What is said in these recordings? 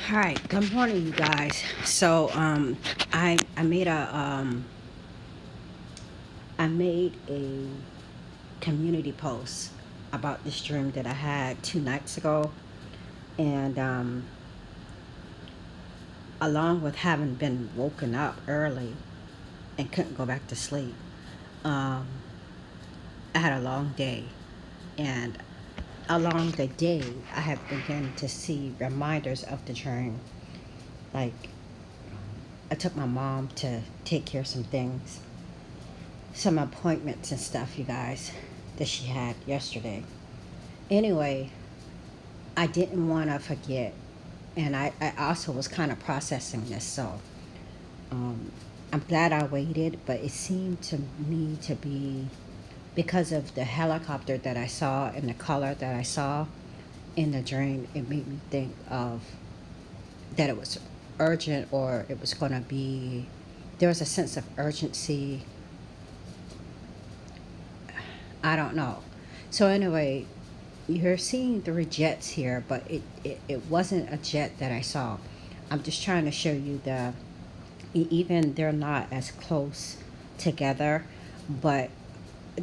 Hi, good morning, you guys. So, I made a community post about this dream that I had 2 nights ago, and along with having been woken up early and couldn't go back to sleep, um, I had a long day, and along the day, I have begun to see reminders of the dream. Like, I took my mom to take care of some things, some appointments and stuff, you guys, that she had yesterday. Anyway, I didn't want to forget, and I also was kind of processing this, so um, I'm glad I waited, but it seemed to me to be because of the helicopter that I saw and the color that I saw in the dream. It made me think of that it was urgent, or it was going to be, there was a sense of urgency. I don't know. So anyway, you're seeing three jets here, but it wasn't a jet that I saw. I'm just trying to show you even they're not as close together, but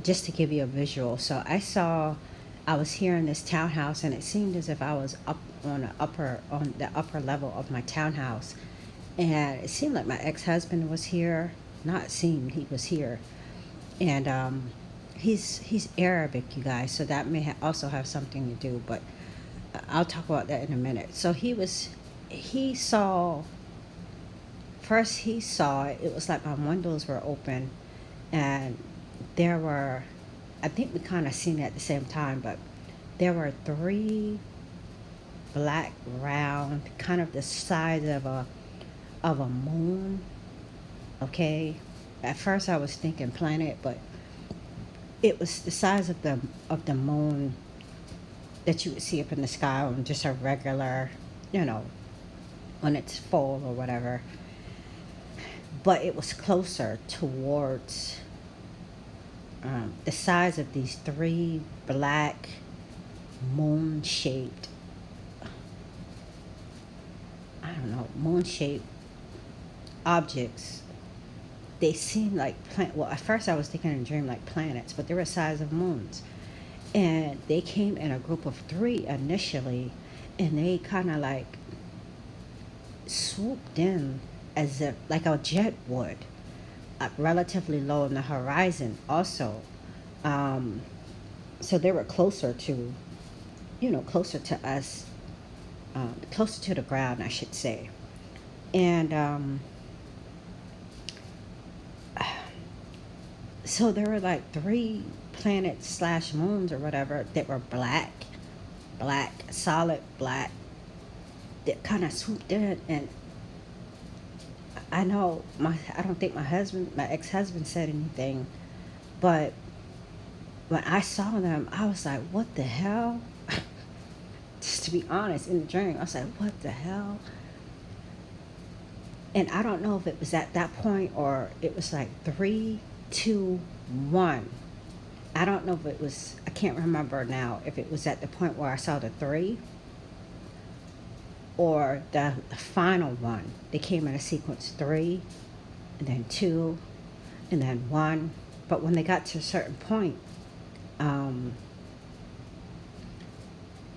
just to give you a visual. So I was here in this townhouse, and it seemed as if I was up on the upper level of my townhouse, and it seemed like my ex-husband was here. Not seemed, he was here, and he's Arabic, you guys, so that may also have something to do. But I'll talk about that in a minute. So he saw first. He saw it. It was like my windows were open, and there were, I think we kind of seen it at the same time, but there were three black round, kind of the size of a moon. Okay, at first I was thinking planet, but it was the size of the moon that you would see up in the sky on just a regular, you know, when it's full or whatever. But it was closer towards the size of these three black moon shaped, I don't know, moon shaped objects. They seemed like well, at first I was thinking in a dream like planets, but they were the size of moons. And they came in a group of three initially, and they kind of like swooped in as if like a jet would, relatively low in the horizon also. Um, so they were closer to, closer to us, closer to the ground, I should say. And so there were like three planets slash moons or whatever that were black, solid black, that kind of swooped in. And I don't think my ex-husband said anything, but when I saw them, I was like, what the hell? Just to be honest, in the dream, I was like, what the hell? And I don't know if it was at that point or it was like three, two, one. I don't know if it was, I can't remember now if it was at the point where I saw the three or the final one. They came in a sequence three, and then two, and then one. But when they got to a certain point, um,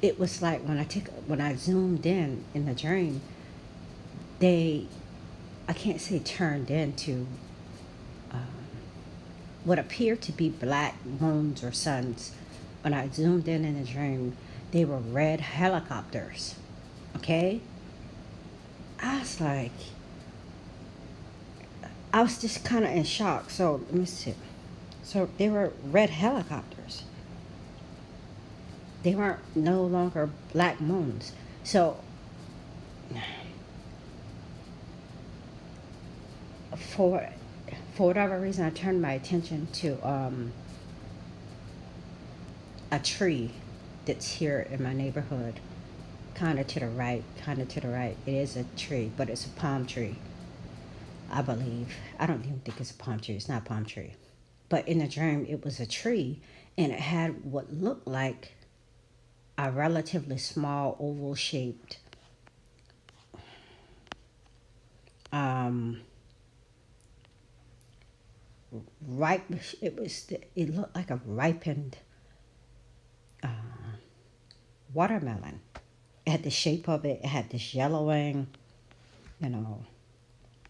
it was like when I zoomed in the dream, they, I can't say turned into um, what appeared to be black moons or suns. When I zoomed in the dream, they were red helicopters. Okay, I was like, I was just kind of in shock. So let me see. So they were red helicopters. They weren't no longer black moons. So for for whatever reason, I turned my attention to a tree that's here in my neighborhood, kind of to the right, kind of to the right. It is a tree, but it's a palm tree, I believe. I don't even think it's a palm tree. It's not a palm tree. But in the dream, it was a tree, and it had what looked like a relatively small oval shaped um, ripe. It looked like a ripened uh, watermelon. It had the shape of it. It had this yellowing. You know,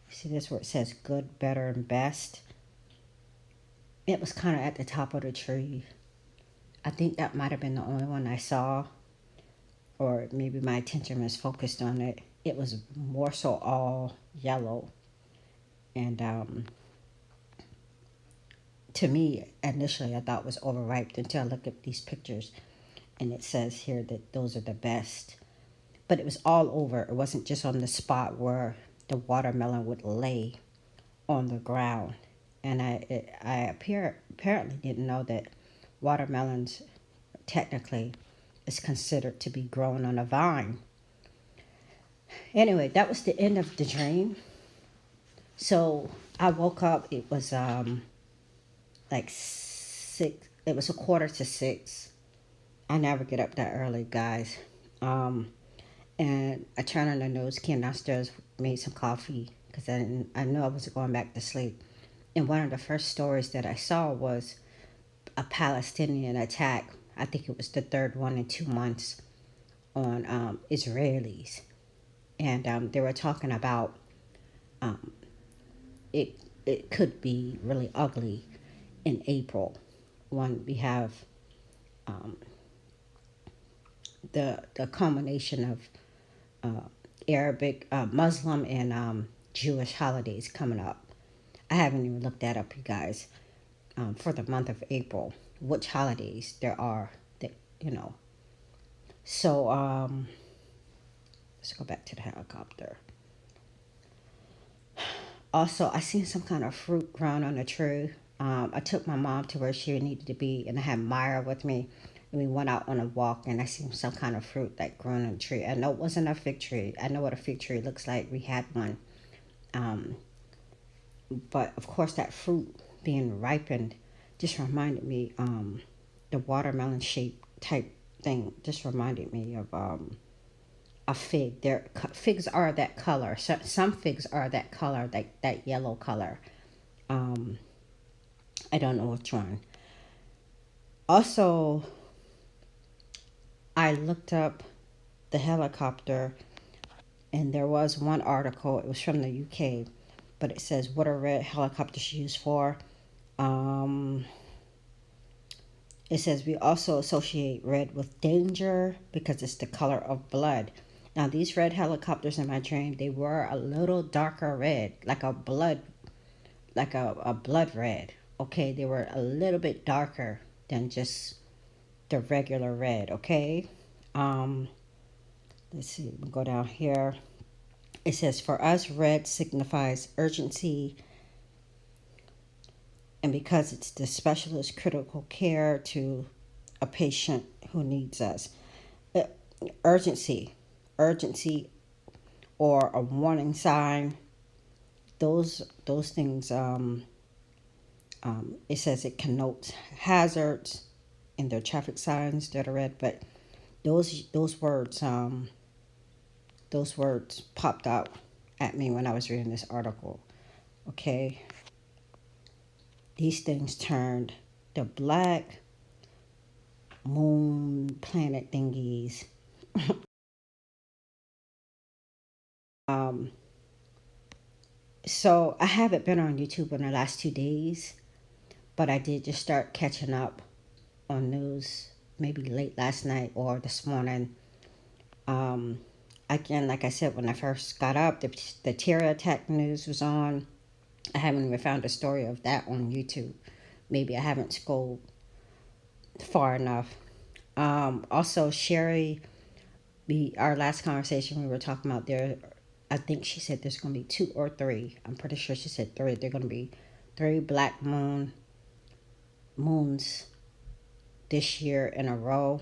see this where it says good, better, and best. It was kind of at the top of the tree. I think that might have been the only one I saw, or maybe my attention was focused on it. It was more so all yellow, and to me, initially, I thought it was overripe until I looked at these pictures, and it says here that those are the best. But it was all over. It wasn't just on the spot where the watermelon would lay on the ground. And apparently didn't know that watermelons technically is considered to be grown on a vine. Anyway, that was the end of the dream. So I woke up. It was like 6. It was a quarter to 6. I never get up that early, guys. Um, and I turned on the news, came downstairs, made some coffee because I knew I wasn't going back to sleep. And one of the first stories that I saw was a Palestinian attack. I think it was the third one in 2 months on Israelis, and they were talking about um, it. It could be really ugly in April when we have um, the culmination of Arabic, Muslim, and Jewish holidays coming up. I haven't even looked that up, you guys, for the month of April, which holidays there are that, you know. So let's go back to the helicopter. Also, I seen some kind of fruit growing on a tree. I took my mom to where she needed to be, and I had Myra with me. And we went out on a walk, and I seen some kind of fruit like growing on a tree. I know it wasn't a fig tree. I know what a fig tree looks like. We had one. Um, but of course, that fruit being ripened just reminded me, the watermelon shaped type thing just reminded me of a fig. Figs are that color. So, some figs are that color, that yellow color. Um, I don't know which one. Also, I looked up the helicopter, and there was one article. It was from the UK, but it says what are red helicopters used for. Um, it says we also associate red with danger because it's the color of blood. Now these red helicopters in my dream, they were a little darker red, like a blood red. Okay, they were a little bit darker than just the regular red. Okay, um, let's see. We'll go down here. It says for us, red signifies urgency, and because it's the specialist critical care to a patient who needs us. Uh, urgency, urgency, or a warning sign. Those things. It says it connotes hazards in their traffic signs that are red, but those words popped out at me when I was reading this article. Okay, these things turned the black moon planet thingies. um, so I haven't been on YouTube in the last 2 days, but I did just start catching up on news maybe late last night or this morning. Um, Again, like I said, when I first got up, the terror attack news was on. I haven't even found a story of that on YouTube. Maybe I haven't scrolled far enough. Also, Sherry, our last conversation we were talking about there, I think she said there's going to be 2 or 3. I'm pretty sure she said 3. They're going to be 3 black moons this year in a row.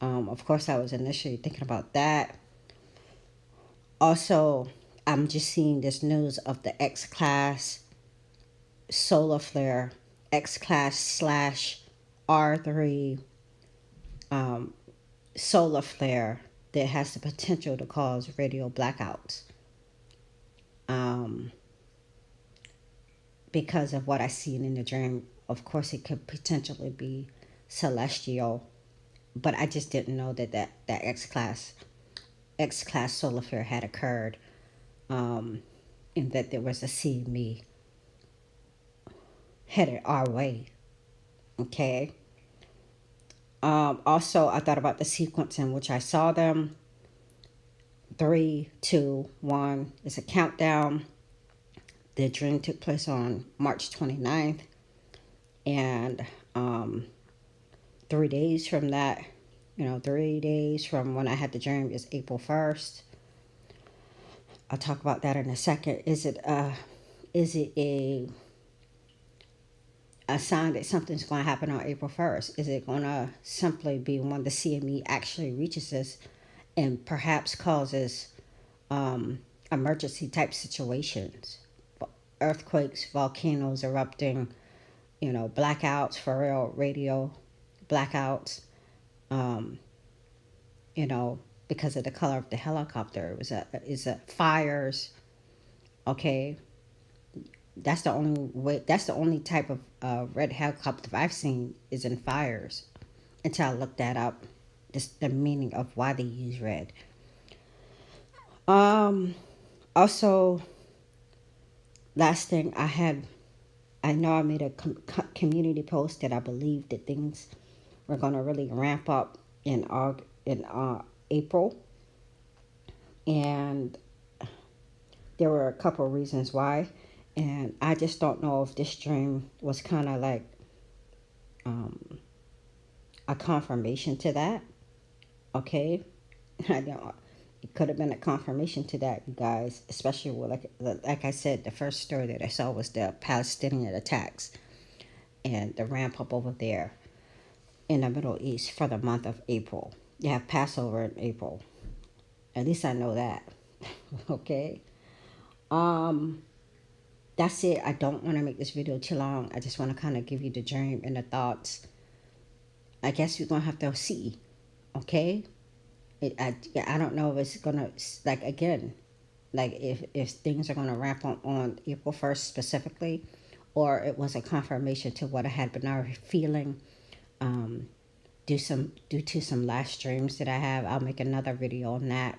Of course, I was initially thinking about that. Also, I'm just seeing this news of the X class solar flare, X class slash R3 um, solar flare that has the potential to cause radio blackouts. um, because of what I seen in the dream. Of course, it could potentially be celestial, but I just didn't know that X class solar flare had occurred, um, and that there was a CME headed our way. Okay. Also, I thought about the sequence in which I saw them. Three, two, one. It's a countdown. The dream took place on March 29th, and um, 3 days from that, 3 days from when I had the dream is April 1st. I'll talk about that in a second. Is it a sign that something's going to happen on April 1st? Is it going to simply be when the CME actually reaches us and perhaps causes um, emergency type situations? Earthquakes, volcanoes erupting, blackouts, for real, radio blackouts, um, you know, because of the color of the helicopter. Is a fires, okay? That's the only way. That's the only type of red helicopter I've seen is in fires. Until I looked that up, just the meaning of why they use red. Um. Also, last thing I know I made a community post that I believe that things were gonna really ramp up in April, and there were a couple of reasons why, and I just don't know if this dream was kind of like um, a confirmation to that. Okay, I know it could have been a confirmation to that, you guys. Especially with like I said, the first story that I saw was the Palestinian attacks and the ramp up over there in the Middle East for the month of April. You have Passover in April. At least I know that. Okay. Um, that's it. I don't want to make this video too long. I just want to kind of give you the dream and the thoughts. I guess you're gonna have to see. Okay. I don't know if it's gonna, like, again, like if things are gonna ramp up on April 1st specifically, or it was a confirmation to what I had been already feeling. Um, due to some last dreams that I have. I'll make another video on that.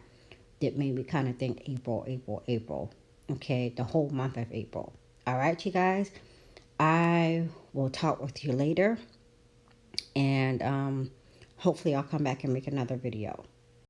That made me kind of think April, April, April. Okay, the whole month of April. All right, you guys. I will talk with you later, and hopefully I'll come back and make another video.